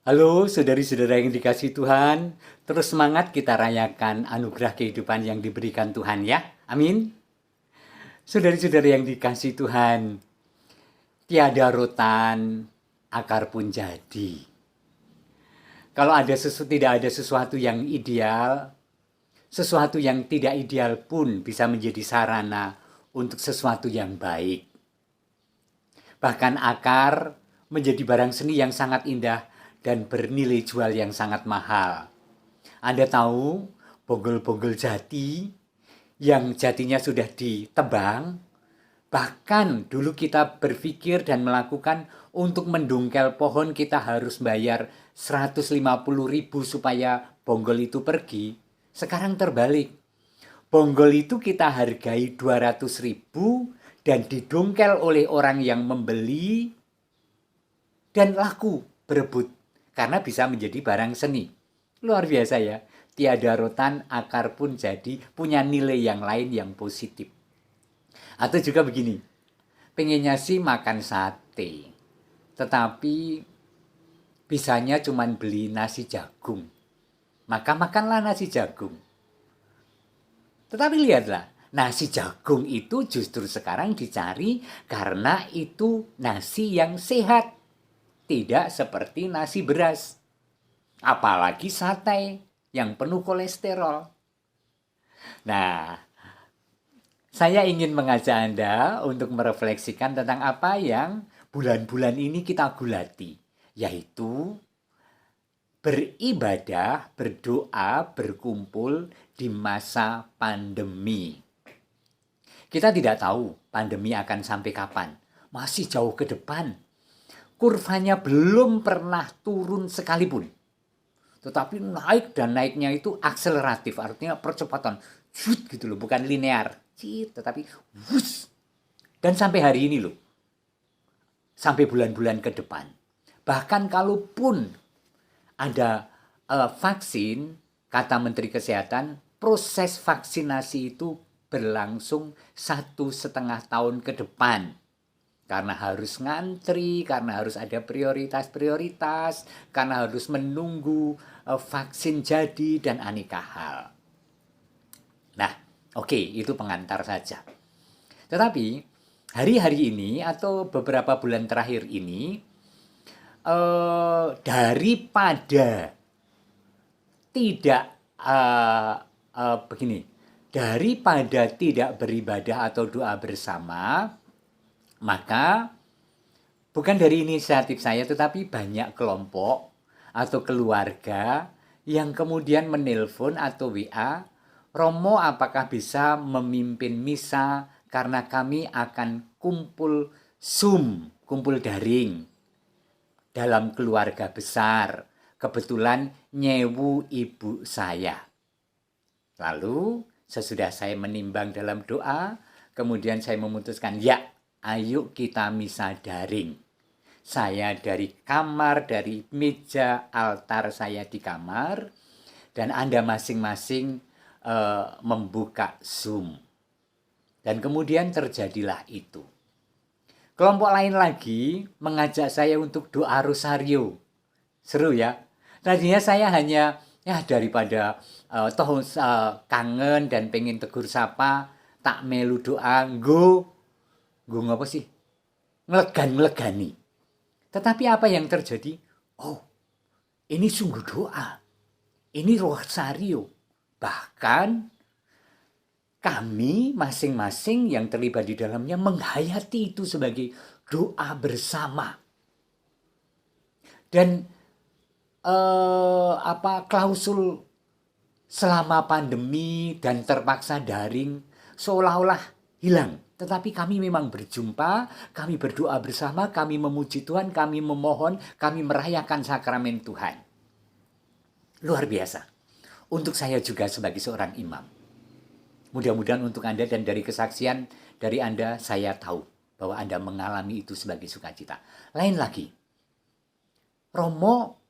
Halo saudari-saudara yang dikasih Tuhan, terus semangat kita rayakan anugerah kehidupan yang diberikan Tuhan ya. Amin. Saudari-saudari yang dikasih Tuhan, tiada rotan, akar pun jadi. Kalau tidak ada sesuatu yang ideal, sesuatu yang tidak ideal pun bisa menjadi sarana untuk sesuatu yang baik. Bahkan akar menjadi barang seni yang sangat indah dan bernilai jual yang sangat mahal. Anda tahu bonggol-bonggol jati yang jatinya sudah ditebang, bahkan dulu kita berpikir dan melakukan untuk mendungkel pohon kita harus bayar 150.000 supaya bonggol itu pergi. Sekarang terbalik. Bonggol itu kita hargai 200.000 dan didongkel oleh orang yang membeli dan laku berebut karena bisa menjadi barang seni. Luar biasa ya. Tiada rotan, akar pun jadi punya nilai yang lain yang positif. Atau juga begini, pengennya sih makan sate, tetapi bisanya cuma beli nasi jagung. Maka makanlah nasi jagung. Tetapi lihatlah, nasi jagung itu justru sekarang dicari karena itu nasi yang sehat. Tidak seperti nasi beras. Apalagi sate yang penuh kolesterol. Nah, saya ingin mengajak Anda untuk merefleksikan tentang apa yang bulan-bulan ini kita gulati, yaitu beribadah, berdoa, berkumpul di masa pandemi. Kita tidak tahu pandemi akan sampai kapan, masih jauh ke depan. Kurvanya belum pernah turun sekalipun. Tetapi naik dan naiknya itu akseleratif, artinya percepatan. Zut gitu loh, bukan linear. Tetapi wus. Dan sampai hari ini loh. Sampai bulan-bulan ke depan. Bahkan kalaupun ada vaksin, kata Menteri Kesehatan, proses vaksinasi itu berlangsung 1,5 tahun ke depan. Karena harus ngantri, karena harus ada prioritas-prioritas, karena harus menunggu vaksin jadi, dan aneka hal. Nah, oke, itu pengantar saja. Tetapi, hari-hari ini atau beberapa bulan terakhir ini, daripada tidak begini, daripada tidak beribadah atau doa bersama, maka bukan dari inisiatif saya, tetapi banyak kelompok atau keluarga yang kemudian menelpon atau WA, Romo apakah bisa memimpin misa karena kami akan kumpul Zoom, kumpul daring dalam keluarga besar. Kebetulan nyewu ibu saya. Lalu sesudah saya menimbang dalam doa, kemudian saya memutuskan, ya, ayo kita misa daring. Saya dari kamar, dari meja altar saya di kamar, dan Anda masing-masing membuka Zoom. Dan kemudian terjadilah itu. Kelompok lain lagi mengajak saya untuk doa rosario. Seru ya. Tadinya saya hanya daripada kangen dan pengen tegur sapa, tak melu doa nggo ngapa sih? Ngelegan-melegani. Tetapi apa yang terjadi? Oh, ini sungguh doa. Ini rosario. Bahkan kami masing-masing yang terlibat di dalamnya menghayati itu sebagai doa bersama. Dan klausul selama pandemi dan terpaksa daring seolah-olah hilang. Tetapi kami memang berjumpa, kami berdoa bersama, kami memuji Tuhan, kami memohon, kami merayakan sakramen Tuhan. Luar biasa. Untuk saya juga sebagai seorang imam. Mudah-mudahan untuk Anda dan dari kesaksian dari Anda saya tahu bahwa Anda mengalami itu sebagai sukacita. Lain lagi, Romo,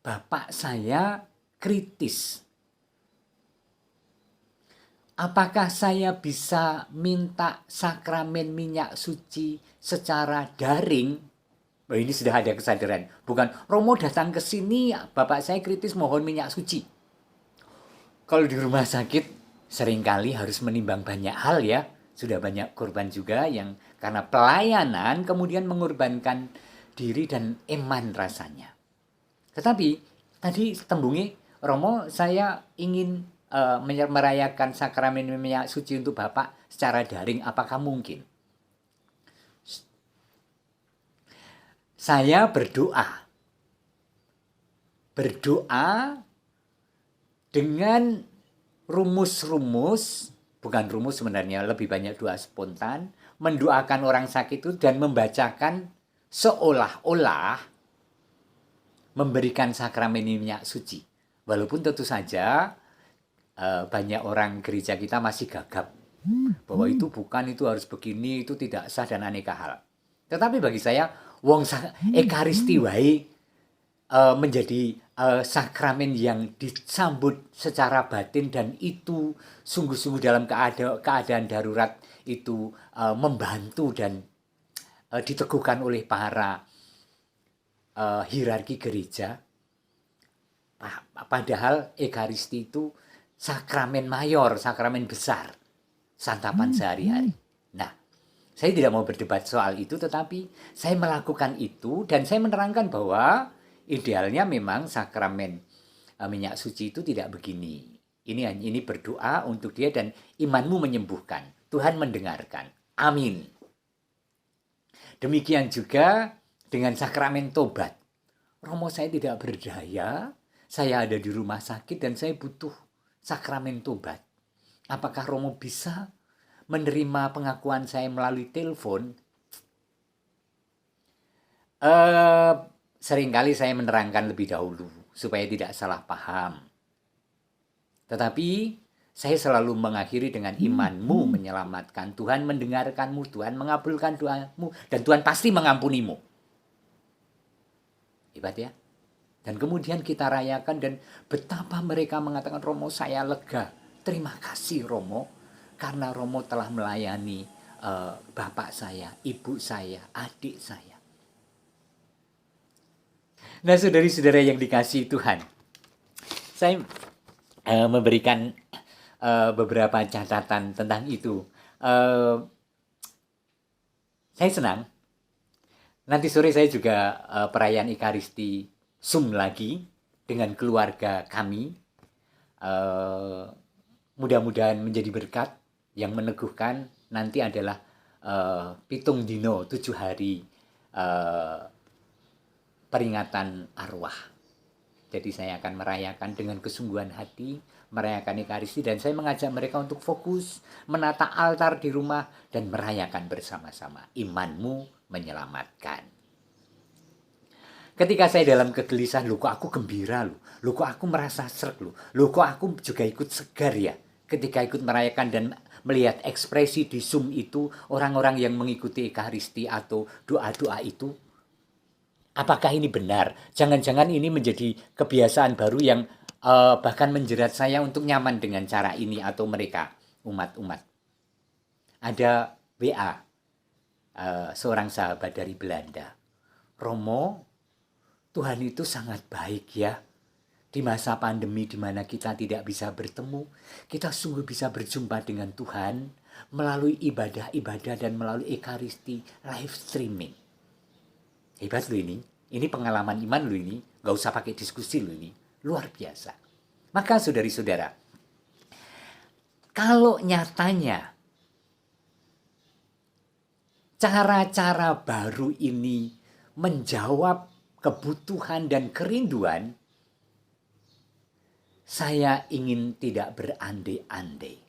bapak saya kritis. Apakah saya bisa minta sakramen minyak suci secara daring? Oh, ini sudah ada kesadaran. Bukan, Romo datang ke sini, bapak saya kritis mohon minyak suci. Kalau di rumah sakit, seringkali harus menimbang banyak hal ya. Sudah banyak korban juga yang karena pelayanan kemudian mengorbankan diri dan iman rasanya. Tetapi tadi tembungi, Romo saya ingin merayakan sakramen minyak suci untuk Bapak secara daring. Apakah mungkin? Saya berdoa dengan rumus-rumus, bukan rumus sebenarnya, lebih banyak doa spontan, mendoakan orang sakit itu dan membacakan seolah-olah memberikan sakramen minyak suci. Walaupun tentu saja banyak orang gereja kita masih gagap bahwa itu bukan, itu harus begini, itu tidak sah dan aneka hal. Tetapi bagi saya, wong ekaristi wae menjadi sakramen yang disambut secara batin dan itu sungguh-sungguh dalam keadaan darurat itu membantu dan diteguhkan oleh para hierarki gereja. Padahal ekaristi itu sakramen mayor, sakramen besar, santapan sehari-hari. Nah, saya tidak mau berdebat soal itu, tetapi saya melakukan itu dan saya menerangkan bahwa idealnya memang sakramen minyak suci itu tidak begini. Ini berdoa untuk dia dan imanmu menyembuhkan. Tuhan mendengarkan. Amin. Demikian juga dengan sakramen tobat. Romo saya tidak berdaya, saya ada di rumah sakit dan saya butuh sakramen tobat. Apakah Romo bisa menerima pengakuan saya melalui telepon? Seringkali saya menerangkan lebih dahulu supaya tidak salah paham. Tetapi saya selalu mengakhiri dengan imanmu menyelamatkan. Tuhan mendengarkanmu, Tuhan mengabulkan doamu, dan Tuhan pasti mengampunimu. Hebat ya? Dan kemudian kita rayakan dan betapa mereka mengatakan, Romo saya lega. Terima kasih Romo, karena Romo telah melayani bapak saya, ibu saya, adik saya. Nah, saudari-saudara yang dikasihi Tuhan, saya memberikan beberapa catatan tentang itu. Saya senang. Nanti sore saya juga perayaan Ekaristi Zoom lagi dengan keluarga kami. Mudah-mudahan menjadi berkat yang meneguhkan. Nanti adalah pitung dino 7 hari peringatan arwah. Jadi saya akan merayakan dengan kesungguhan hati, merayakan Ekaristi, dan saya mengajak mereka untuk fokus menata altar di rumah dan merayakan bersama-sama. Imanmu menyelamatkan. Ketika saya dalam kegelisahan, loh kok aku gembira, loh kok aku merasa sreg, loh kok aku juga ikut segar ya. Ketika ikut merayakan dan melihat ekspresi di Zoom itu, orang-orang yang mengikuti Ekaristi atau doa-doa itu, apakah ini benar? Jangan-jangan ini menjadi kebiasaan baru yang bahkan menjerat saya untuk nyaman dengan cara ini atau mereka, umat-umat. Ada WA, seorang sahabat dari Belanda. Romo, Tuhan itu sangat baik ya. Di masa pandemi di mana kita tidak bisa bertemu, kita sungguh bisa berjumpa dengan Tuhan melalui ibadah-ibadah dan melalui Ekaristi live streaming. Hebat loh ini. Ini pengalaman iman loh ini. Gak usah pakai diskusi loh ini. Luar biasa. Maka saudari-saudara, kalau nyatanya cara-cara baru ini menjawab kebutuhan dan kerinduan, saya ingin tidak berandai-andai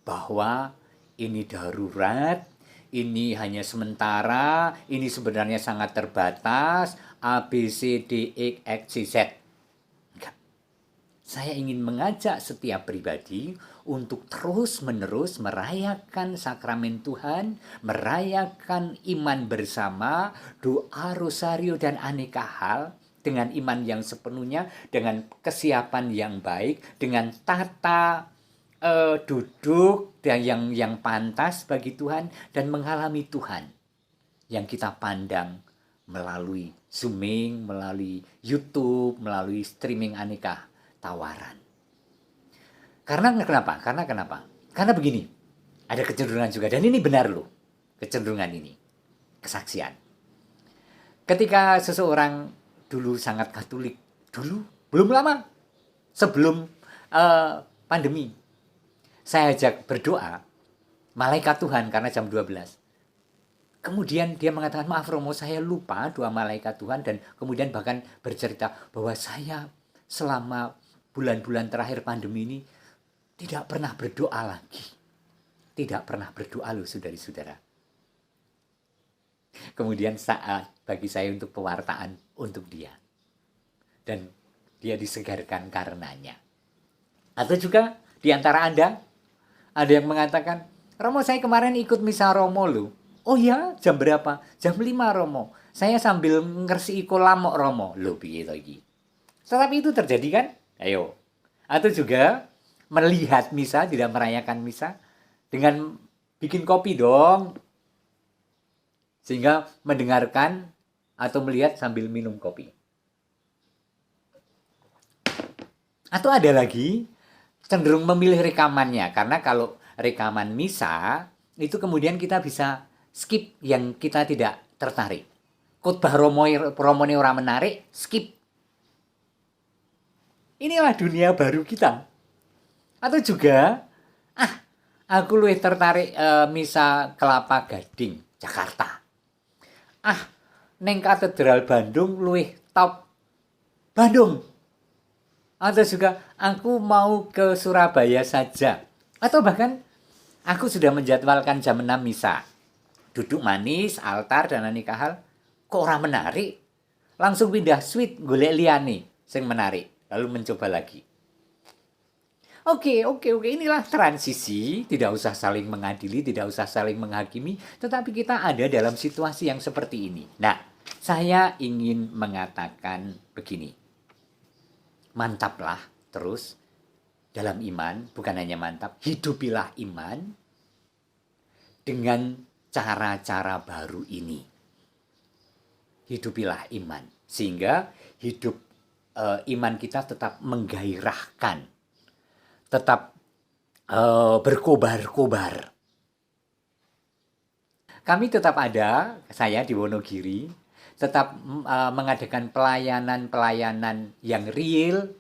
bahwa ini darurat, ini hanya sementara, ini sebenarnya sangat terbatas, A, B, C, D, E, X, Y, Z. Enggak. Saya ingin mengajak setiap pribadi untuk terus-menerus merayakan sakramen Tuhan, merayakan iman bersama, doa, rosario, dan aneka hal, dengan iman yang sepenuhnya, dengan kesiapan yang baik, dengan tata duduk dan yang pantas bagi Tuhan, dan mengalami Tuhan yang kita pandang melalui Zooming, melalui YouTube, melalui streaming aneka tawaran. Karena kenapa? Karena begini, ada kecenderungan juga, dan ini benar loh, kecenderungan ini, kesaksian. Ketika seseorang dulu sangat Katolik, dulu, belum lama, sebelum pandemi, saya ajak berdoa, malaikat Tuhan, karena jam 12. Kemudian dia mengatakan, maaf Romo, saya lupa doa malaikat Tuhan, dan kemudian bahkan bercerita bahwa saya selama bulan-bulan terakhir pandemi ini tidak pernah berdoa lagi. Tidak pernah berdoa loh saudara-saudara. Kemudian saat bagi saya untuk pewartaan untuk dia. Dan dia disegarkan karenanya. Atau juga di antara Anda, ada yang mengatakan, Romo saya kemarin ikut misa Romo loh. Oh ya, jam berapa? Jam 5 Romo. Saya sambil ngersi lamok Romo. Loh, begitu lagi. Tetapi itu terjadi kan? Ayo. Atau juga melihat misa, tidak merayakan misa, dengan bikin kopi dong. Sehingga mendengarkan atau melihat sambil minum kopi. Atau ada lagi, cenderung memilih rekamannya. Karena kalau rekaman misa, itu kemudian kita bisa skip yang kita tidak tertarik. Khotbah Romone ora menarik, skip. Inilah dunia baru kita. Atau juga, aku lebih tertarik misa Kelapa Gading, Jakarta. Neng Katedral Bandung lebih top Bandung. Atau juga, aku mau ke Surabaya saja. Atau bahkan, aku sudah menjadwalkan jam 6 misa. Duduk manis, altar, dan aneka hal. Kok orang menarik? Langsung pindah suite, golek liyane sing menarik. Lalu mencoba lagi. Oke. Inilah transisi. Tidak usah saling mengadili, tidak usah saling menghakimi. Tetapi kita ada dalam situasi yang seperti ini. Nah, saya ingin mengatakan begini. Mantaplah terus dalam iman. Bukan hanya mantap, hidupilah iman dengan cara-cara baru ini. Hidupilah iman. Sehingga hidup iman kita tetap menggairahkan. Tetap berkobar-kobar. Kami tetap ada, saya di Wonogiri, tetap mengadakan pelayanan-pelayanan yang real,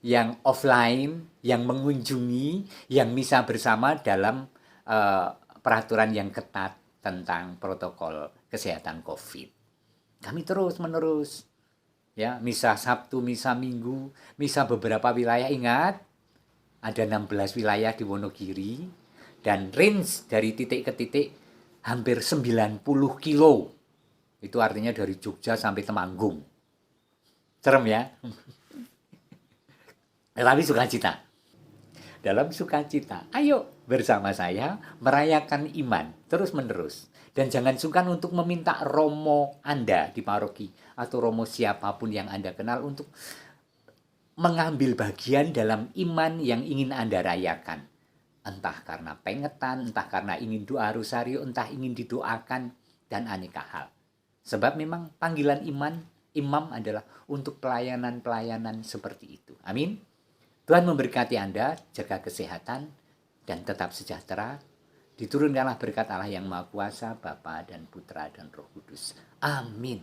yang offline, yang mengunjungi, yang misa bersama dalam peraturan yang ketat tentang protokol kesehatan COVID. Kami terus-menerus, ya, misa Sabtu, misa Minggu, misa beberapa wilayah. Ingat, ada 16 wilayah di Wonogiri, dan range dari titik ke titik hampir 90 kilo. Itu artinya dari Jogja sampai Temanggung. Serem ya? Tetapi sukacita. Dalam sukacita, ayo bersama saya merayakan iman terus-menerus. Dan jangan sungkan untuk meminta romo Anda di paroki atau romo siapapun yang Anda kenal untuk mengambil bagian dalam iman yang ingin Anda rayakan. Entah karena pengetan, entah karena ingin doa rosario, entah ingin didoakan, dan aneka hal. Sebab memang panggilan imam adalah untuk pelayanan-pelayanan seperti itu. Amin. Tuhan memberkati Anda, jaga kesehatan, dan tetap sejahtera. Diturunkanlah berkat Allah yang Maha Kuasa, Bapa dan Putra dan Roh Kudus. Amin.